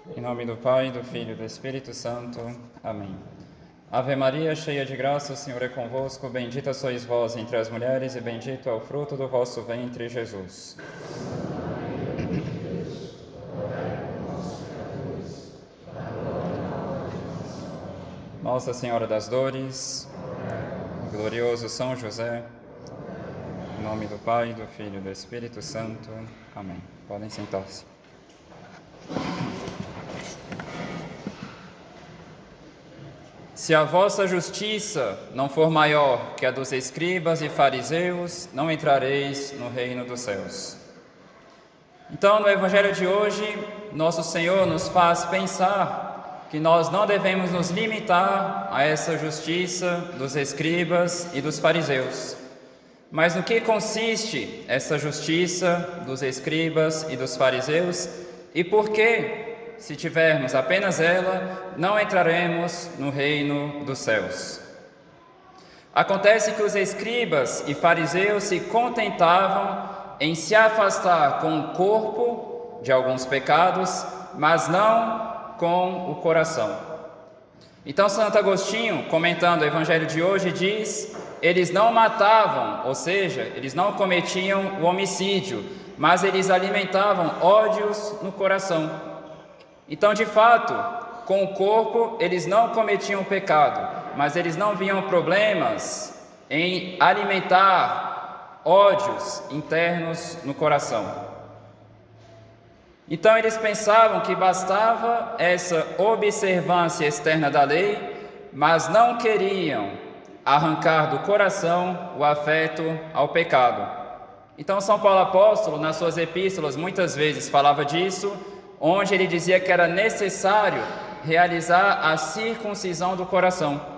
Em nome do Pai, do Filho e do Espírito Santo. Amém. Ave Maria, cheia de graça, o Senhor é convosco. Bendita sois vós entre as mulheres e bendito é o fruto do vosso ventre, Jesus. Nossa Senhora das Dores, glorioso São José, em nome do Pai, do Filho e do Espírito Santo. Amém. Podem sentar-se. Se a vossa justiça não for maior que a dos escribas e fariseus, não entrareis no reino dos céus. Então, no Evangelho de hoje, nosso Senhor nos faz pensar que nós não devemos nos limitar a essa justiça dos escribas e dos fariseus. Mas no que consiste essa justiça dos escribas e dos fariseus e por que, se tivermos apenas ela, não entraremos no reino dos céus? Acontece que os escribas e fariseus se contentavam em se afastar com o corpo de alguns pecados, mas não com o coração. Então Santo Agostinho, comentando o Evangelho de hoje, diz: eles não matavam, ou seja, eles não cometiam o homicídio, mas eles alimentavam ódios no coração. Então, de fato, com o corpo eles não cometiam pecado, mas eles não viam problemas em alimentar ódios internos no coração. Então eles pensavam que bastava essa observância externa da lei, mas não queriam arrancar do coração o afeto ao pecado. Então São Paulo Apóstolo, nas suas epístolas, muitas vezes falava disso, onde ele dizia que era necessário realizar a circuncisão do coração.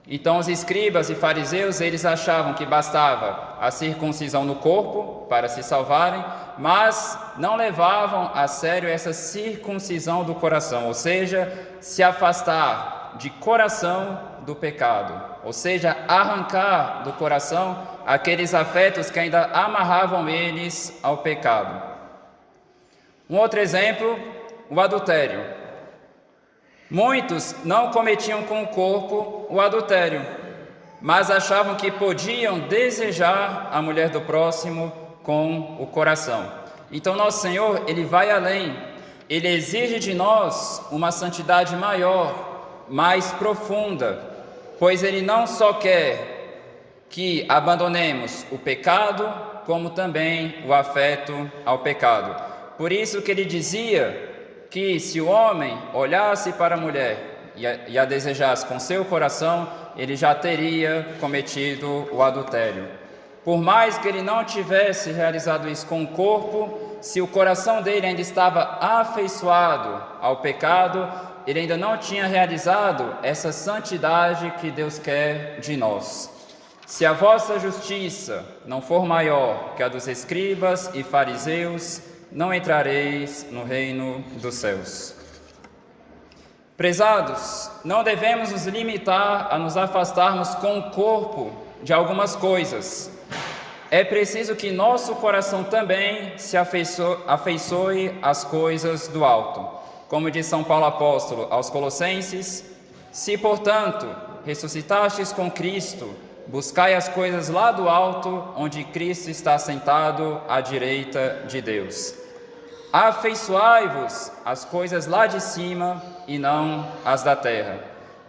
Então os escribas e fariseus, eles achavam que bastava a circuncisão no corpo para se salvarem, mas não levavam a sério essa circuncisão do coração, ou seja, se afastar de coração do pecado, ou seja, arrancar do coração aqueles afetos que ainda amarravam eles ao pecado. Um outro exemplo, o adultério. Muitos não cometiam com o corpo o adultério, mas achavam que podiam desejar a mulher do próximo com o coração. Então nosso Senhor, Ele vai além, Ele exige de nós uma santidade maior, mais profunda, pois Ele não só quer que abandonemos o pecado, como também o afeto ao pecado. Por isso que Ele dizia que se o homem olhasse para a mulher e a desejasse com seu coração, ele já teria cometido o adultério. Por mais que ele não tivesse realizado isso com o corpo, se o coração dele ainda estava afeiçoado ao pecado, ele ainda não tinha realizado essa santidade que Deus quer de nós. Se a vossa justiça não for maior que a dos escribas e fariseus, não entrareis no reino dos céus. Prezados, não devemos nos limitar a nos afastarmos com o corpo de algumas coisas. É preciso que nosso coração também se afeiçoe às coisas do alto. Como diz São Paulo Apóstolo aos Colossenses: se, portanto, ressuscitastes com Cristo, buscai as coisas lá do alto, onde Cristo está sentado à direita de Deus. Afeiçoai-vos às coisas lá de cima e não as da terra.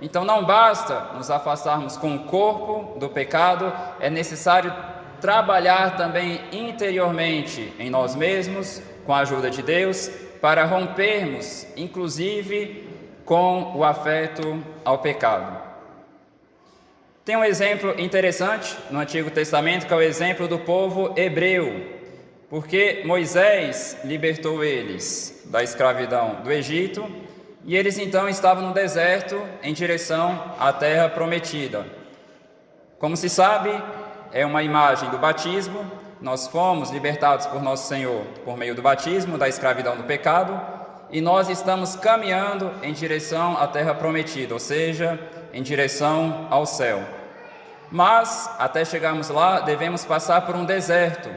Então não basta nos afastarmos com o corpo do pecado, é necessário trabalhar também interiormente em nós mesmos, com a ajuda de Deus, para rompermos, inclusive, com o afeto ao pecado. Tem um exemplo interessante no Antigo Testamento, que é o exemplo do povo hebreu, porque Moisés libertou eles da escravidão do Egito e eles então estavam no deserto em direção à terra prometida. Como se sabe, é uma imagem do batismo. Nós fomos libertados por nosso Senhor por meio do batismo, da escravidão do pecado, e nós estamos caminhando em direção à terra prometida, ou seja, em direção ao céu. Mas, até chegarmos lá, devemos passar por um deserto.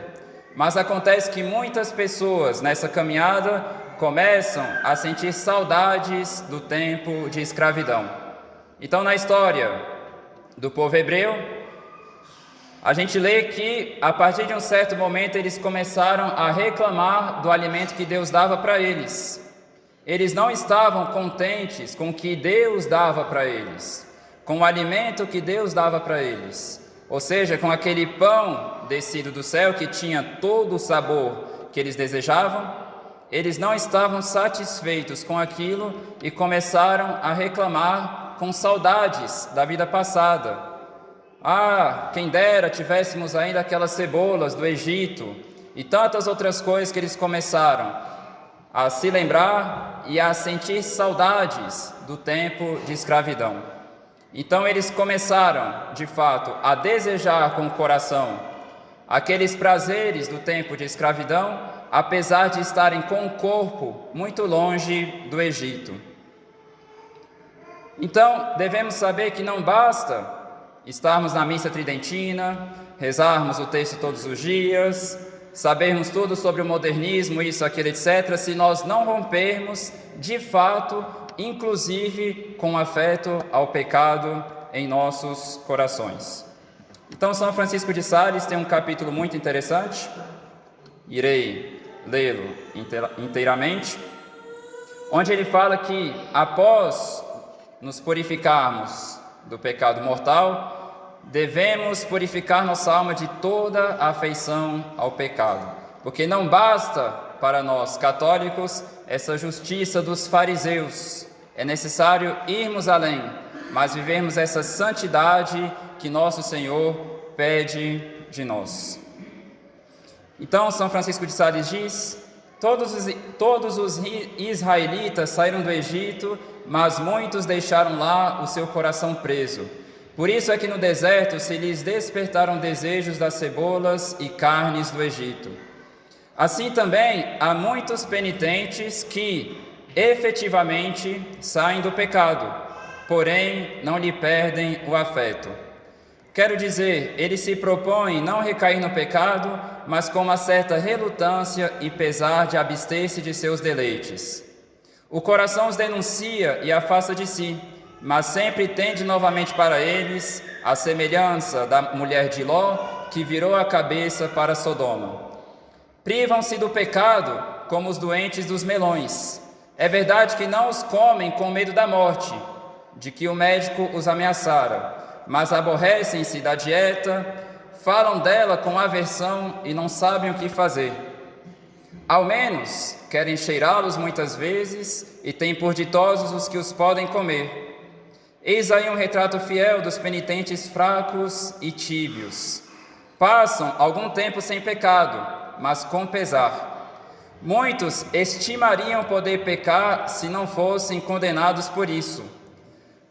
Mas acontece que muitas pessoas nessa caminhada começam a sentir saudades do tempo de escravidão. Então, na história do povo hebreu, a gente lê que, a partir de um certo momento, eles começaram a reclamar do alimento que Deus dava para eles. Eles não estavam contentes com o que Deus dava para eles, com o alimento que Deus dava para eles, ou seja, com aquele pão descido do céu que tinha todo o sabor que eles desejavam. Eles não estavam satisfeitos com aquilo e começaram a reclamar com saudades da vida passada. Quem dera tivéssemos ainda aquelas cebolas do Egito e tantas outras coisas que eles começaram a se lembrar e a sentir saudades do tempo de escravidão. Então eles começaram, de fato, a desejar com o coração aqueles prazeres do tempo de escravidão, apesar de estarem com o corpo muito longe do Egito. Então, devemos saber que não basta estarmos na missa tridentina, rezarmos o texto todos os dias, sabermos tudo sobre o modernismo, isso, aquilo, etc., se nós não rompermos, de fato, inclusive com afeto ao pecado em nossos corações. Então, São Francisco de Sales tem um capítulo muito interessante, irei lê-lo inteiramente, onde ele fala que, após nos purificarmos do pecado mortal, devemos purificar nossa alma de toda a afeição ao pecado, porque não basta para nós católicos essa justiça dos fariseus, é necessário irmos além, mas vivermos essa santidade que nosso Senhor pede de nós. Então, São Francisco de Sales diz: todos os israelitas saíram do Egito, mas muitos deixaram lá o seu coração preso. Por isso é que no deserto se lhes despertaram desejos das cebolas e carnes do Egito. Assim também há muitos penitentes que efetivamente saem do pecado, porém não lhe perdem o afeto. Quero dizer, eles se propõem não recair no pecado, mas com uma certa relutância e pesar de abster-se de seus deleites. O coração os denuncia e afasta de si, mas sempre tende novamente para eles a semelhança da mulher de Ló, que virou a cabeça para Sodoma. Privam-se do pecado como os doentes dos melões. É verdade que não os comem com medo da morte, de que o médico os ameaçara, mas aborrecem-se da dieta, falam dela com aversão e não sabem o que fazer. Ao menos querem cheirá-los muitas vezes e têm por ditosos os que os podem comer. Eis aí um retrato fiel dos penitentes fracos e tíbios. Passam algum tempo sem pecado, mas com pesar. Muitos estimariam poder pecar se não fossem condenados por isso.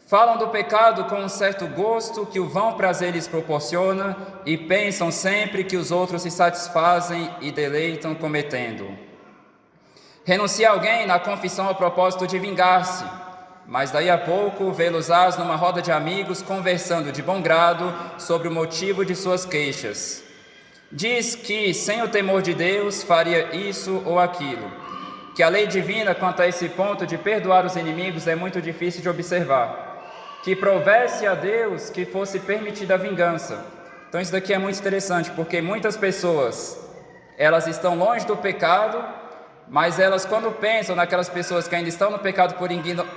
Falam do pecado com um certo gosto que o vão prazer lhes proporciona e pensam sempre que os outros se satisfazem e deleitam cometendo. Renuncia alguém na confissão ao propósito de vingar-se, mas daí a pouco vê-los-ás numa roda de amigos conversando de bom grado sobre o motivo de suas queixas. Diz que, sem o temor de Deus, faria isso ou aquilo, que a lei divina quanto a esse ponto de perdoar os inimigos é muito difícil de observar, que provesse a Deus que fosse permitida a vingança. Então isso daqui é muito interessante, porque muitas pessoas, elas estão longe do pecado, mas elas, quando pensam naquelas pessoas que ainda estão no pecado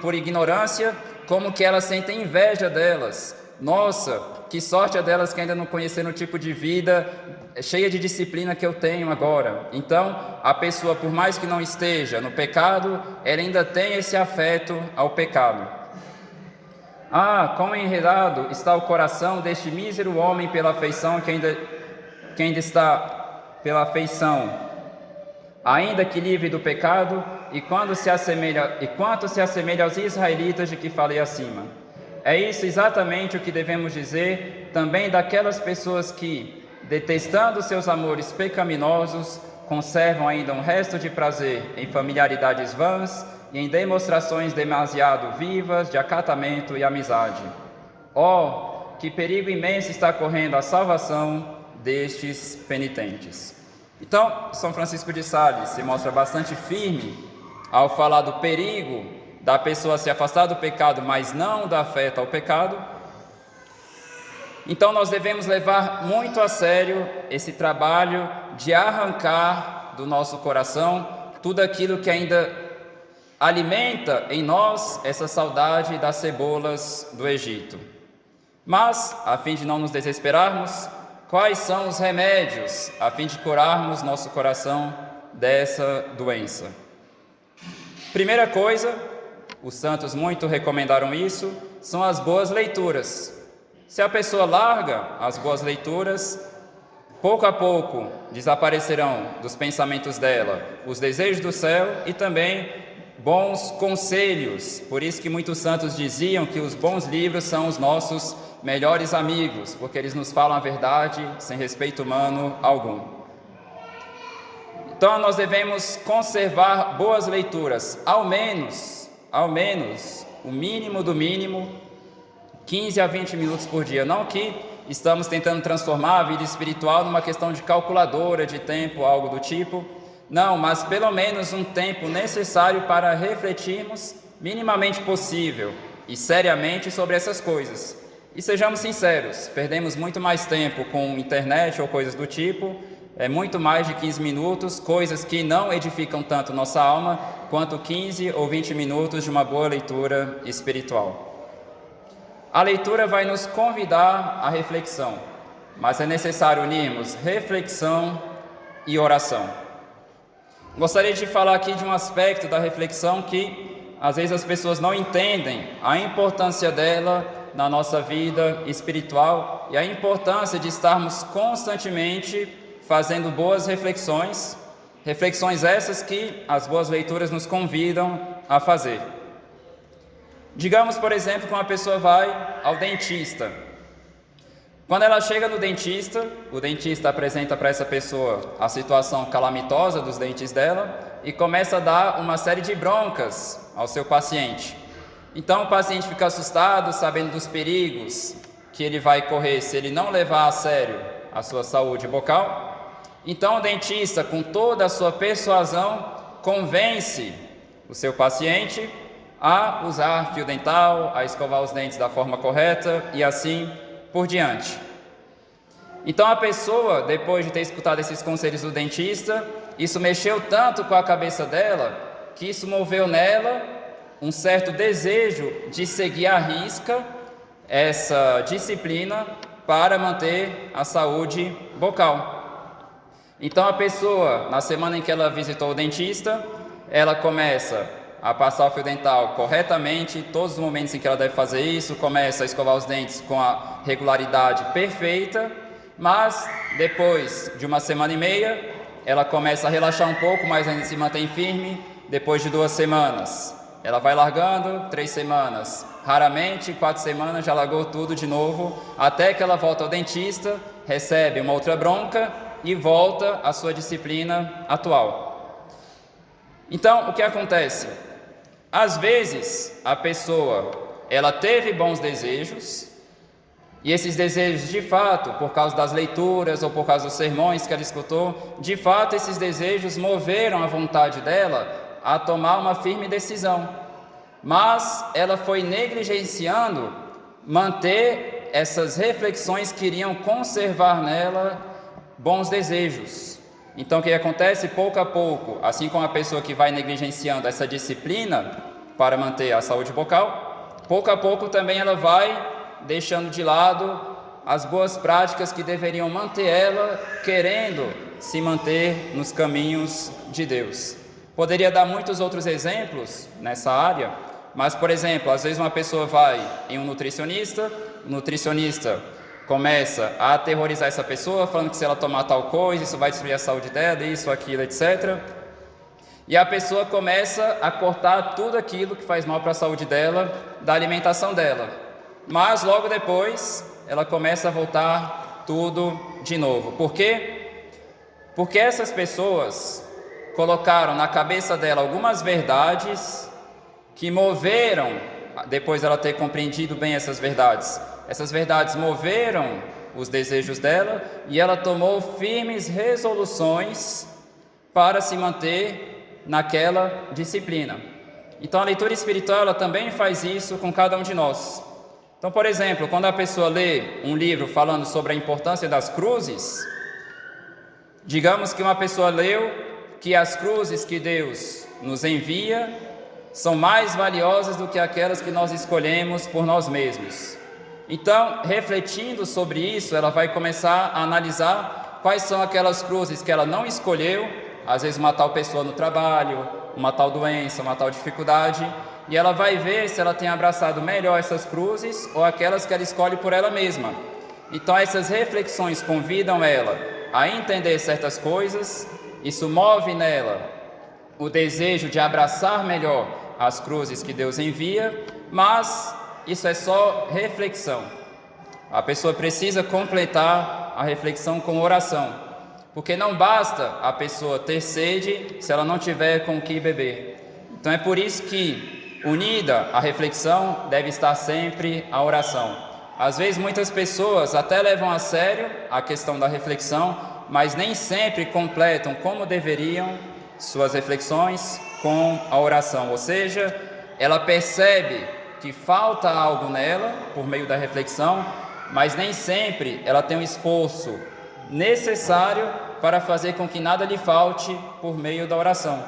por ignorância, como que elas sentem inveja delas. Nossa, que sorte é delas que ainda não conheceram o tipo de vida cheia de disciplina que eu tenho agora. Então, a pessoa, por mais que não esteja no pecado, ela ainda tem esse afeto ao pecado. Quão enredado está o coração deste mísero homem pela afeição que ainda está pela afeição, ainda que livre do pecado, e quanto se assemelha aos israelitas de que falei acima. É isso exatamente o que devemos dizer também daquelas pessoas que, detestando seus amores pecaminosos, conservam ainda um resto de prazer em familiaridades vãs e em demonstrações demasiado vivas de acatamento e amizade. Que perigo imenso está correndo a salvação destes penitentes. Então, São Francisco de Sales se mostra bastante firme ao falar do perigo da pessoa se afastar do pecado, mas não da afeta ao pecado. Então nós devemos levar muito a sério esse trabalho de arrancar do nosso coração tudo aquilo que ainda alimenta em nós essa saudade das cebolas do Egito. Mas, a fim de não nos desesperarmos, quais são os remédios a fim de curarmos nosso coração dessa doença? Primeira coisa, os santos muito recomendaram isso, são as boas leituras. Se a pessoa larga as boas leituras, pouco a pouco desaparecerão dos pensamentos dela os desejos do céu e também bons conselhos. Por isso que muitos santos diziam que os bons livros são os nossos melhores amigos, porque eles nos falam a verdade sem respeito humano algum. Então nós devemos conservar boas leituras, ao menos, o mínimo do mínimo, 15 a 20 minutos por dia. Não que estamos tentando transformar a vida espiritual numa questão de calculadora de tempo, algo do tipo. Não, mas pelo menos um tempo necessário para refletirmos minimamente possível e seriamente sobre essas coisas. E sejamos sinceros, perdemos muito mais tempo com internet ou coisas do tipo, muito mais de 15 minutos, coisas que não edificam tanto nossa alma, quanto 15 ou 20 minutos de uma boa leitura espiritual. A leitura vai nos convidar à reflexão, mas é necessário unirmos reflexão e oração. Gostaria de falar aqui de um aspecto da reflexão que às vezes as pessoas não entendem a importância dela na nossa vida espiritual e a importância de estarmos constantemente fazendo boas reflexões, reflexões essas que as boas leituras nos convidam a fazer. Digamos, por exemplo, que uma pessoa vai ao dentista. Quando ela chega no dentista, o dentista apresenta para essa pessoa a situação calamitosa dos dentes dela e começa a dar uma série de broncas ao seu paciente. Então o paciente fica assustado, sabendo dos perigos que ele vai correr se ele não levar a sério a sua saúde bucal. Então o dentista, com toda a sua persuasão, convence o seu paciente a usar fio dental, a escovar os dentes da forma correta e assim por diante. Então a pessoa, depois de ter escutado esses conselhos do dentista, isso mexeu tanto com a cabeça dela, que isso moveu nela um certo desejo de seguir à risca essa disciplina para manter a saúde bucal. Então a pessoa, na semana em que ela visitou o dentista, ela começa a passar o fio dental corretamente, todos os momentos em que ela deve fazer isso, começa a escovar os dentes com a regularidade perfeita, mas depois de uma semana e meia, ela começa a relaxar um pouco, mas ainda se mantém firme. Depois de 2 semanas, ela vai largando, 3 semanas, raramente, 4 semanas, já largou tudo de novo, até que ela volta ao dentista, recebe uma outra bronca e volta à sua disciplina atual. Então, o que acontece? Às vezes, a pessoa, ela teve bons desejos, e esses desejos, de fato, por causa das leituras ou por causa dos sermões que ela escutou, de fato, esses desejos moveram a vontade dela a tomar uma firme decisão. Mas ela foi negligenciando manter essas reflexões que iriam conservar nela bons desejos. Então o que acontece? Pouco a pouco, assim como a pessoa que vai negligenciando essa disciplina para manter a saúde bucal, pouco a pouco também ela vai deixando de lado as boas práticas que deveriam manter ela querendo se manter nos caminhos de Deus. Poderia dar muitos outros exemplos nessa área, mas, por exemplo, às vezes uma pessoa vai em um nutricionista, o nutricionista começa a aterrorizar essa pessoa, falando que se ela tomar tal coisa, isso vai destruir a saúde dela, isso, aquilo, etc. E a pessoa começa a cortar tudo aquilo que faz mal para a saúde dela, da alimentação dela. Mas logo depois, ela começa a voltar tudo de novo. Por quê? Porque essas pessoas colocaram na cabeça dela algumas verdades que moveram, depois dela ter compreendido bem essas verdades moveram os desejos dela e ela tomou firmes resoluções para se manter naquela disciplina. Então a leitura espiritual ela também faz isso com cada um de nós. Então, por exemplo, quando a pessoa lê um livro falando sobre a importância das cruzes, digamos que uma pessoa leu que as cruzes que Deus nos envia são mais valiosas do que aquelas que nós escolhemos por nós mesmos. Então, refletindo sobre isso, ela vai começar a analisar quais são aquelas cruzes que ela não escolheu, às vezes uma tal pessoa no trabalho, uma tal doença, uma tal dificuldade, e ela vai ver se ela tem abraçado melhor essas cruzes ou aquelas que ela escolhe por ela mesma. Então essas reflexões convidam ela a entender certas coisas, isso move nela o desejo de abraçar melhor as cruzes que Deus envia, mas isso é só reflexão. A pessoa precisa completar a reflexão com oração, porque não basta a pessoa ter sede se ela não tiver com o que beber. Então é por isso que, unida à reflexão, deve estar sempre a oração. Às vezes muitas pessoas até levam a sério a questão da reflexão, mas nem sempre completam como deveriam suas reflexões com a oração. Ou seja, ela percebe que falta algo nela por meio da reflexão, mas nem sempre ela tem um esforço necessário para fazer com que nada lhe falte por meio da oração.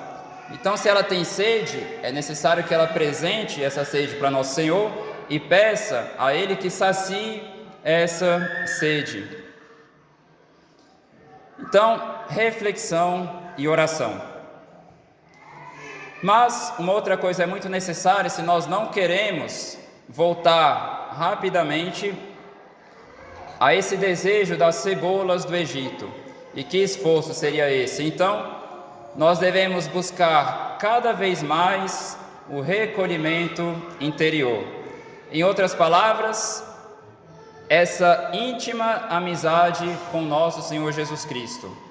Então, se ela tem sede, é necessário que ela apresente essa sede para Nosso Senhor e peça a Ele que sacie essa sede. Então, reflexão e oração. Mas uma outra coisa é muito necessária se nós não queremos voltar rapidamente a esse desejo das cebolas do Egito. E que esforço seria esse? Então, nós devemos buscar cada vez mais o recolhimento interior. Em outras palavras, essa íntima amizade com nosso Senhor Jesus Cristo.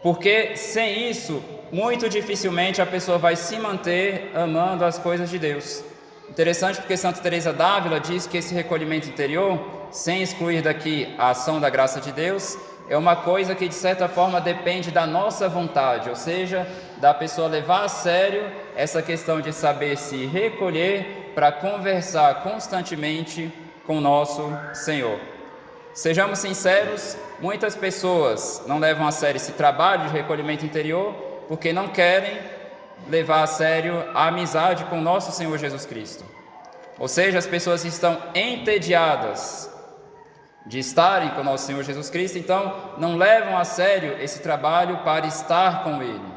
Porque sem isso, muito dificilmente a pessoa vai se manter amando as coisas de Deus. Interessante porque Santa Teresa d'Ávila diz que esse recolhimento interior, sem excluir daqui a ação da graça de Deus, é uma coisa que de certa forma depende da nossa vontade, ou seja, da pessoa levar a sério essa questão de saber se recolher para conversar constantemente com nosso Senhor. Sejamos sinceros, muitas pessoas não levam a sério esse trabalho de recolhimento interior porque não querem levar a sério a amizade com nosso Senhor Jesus Cristo. Ou seja, as pessoas estão entediadas de estarem com nosso Senhor Jesus Cristo, então não levam a sério esse trabalho para estar com Ele.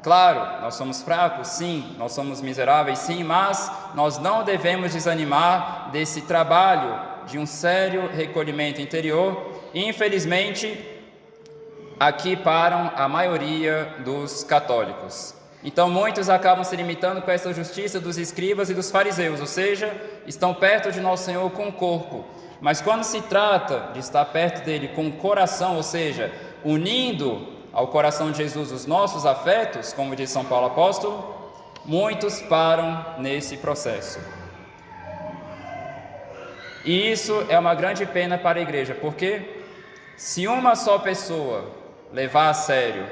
Claro, nós somos fracos, sim, nós somos miseráveis, sim, mas nós não devemos desanimar desse trabalho de um sério recolhimento interior. Infelizmente, aqui param a maioria dos católicos. Então muitos acabam se limitando com essa justiça dos escribas e dos fariseus, ou seja, estão perto de nosso Senhor com o corpo. Mas quando se trata de estar perto dele com o coração, ou seja, unindo ao coração de Jesus os nossos afetos, como diz São Paulo apóstolo, muitos param nesse processo. E isso é uma grande pena para a igreja, porque se uma só pessoa levar a sério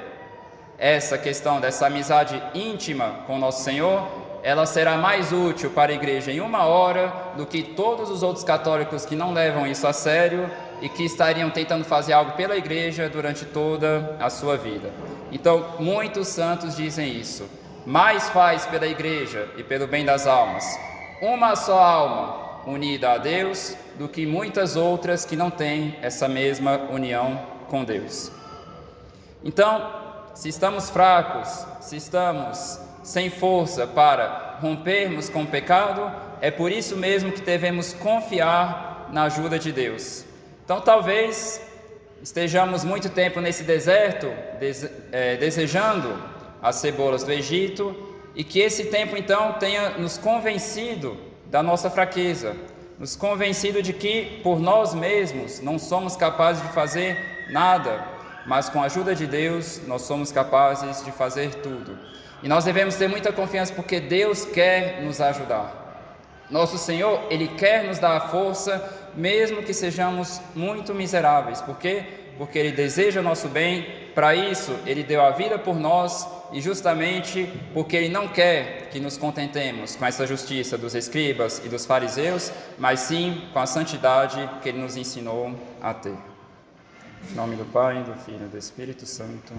essa questão dessa amizade íntima com nosso Senhor, ela será mais útil para a igreja em 1 hora do que todos os outros católicos que não levam isso a sério e que estariam tentando fazer algo pela igreja durante toda a sua vida. Então, muitos santos dizem isso. Mais faz pela igreja e pelo bem das almas uma só alma unida a Deus do que muitas outras que não têm essa mesma união com Deus. Então, se estamos fracos, se estamos sem força para rompermos com o pecado, é por isso mesmo que devemos confiar na ajuda de Deus. Então talvez estejamos muito tempo nesse deserto, desejando as cebolas do Egito, e que esse tempo então tenha nos convencido da nossa fraqueza, nos convencido de que por nós mesmos não somos capazes de fazer nada, mas com a ajuda de Deus nós somos capazes de fazer tudo. E nós devemos ter muita confiança porque Deus quer nos ajudar. Nosso Senhor, Ele quer nos dar a força, mesmo que sejamos muito miseráveis, porque porque Ele deseja nosso bem. Para isso, Ele deu a vida por nós, e justamente porque Ele não quer que nos contentemos com essa justiça dos escribas e dos fariseus, mas sim com a santidade que Ele nos ensinou a ter. Em nome do Pai, do Filho e do Espírito Santo.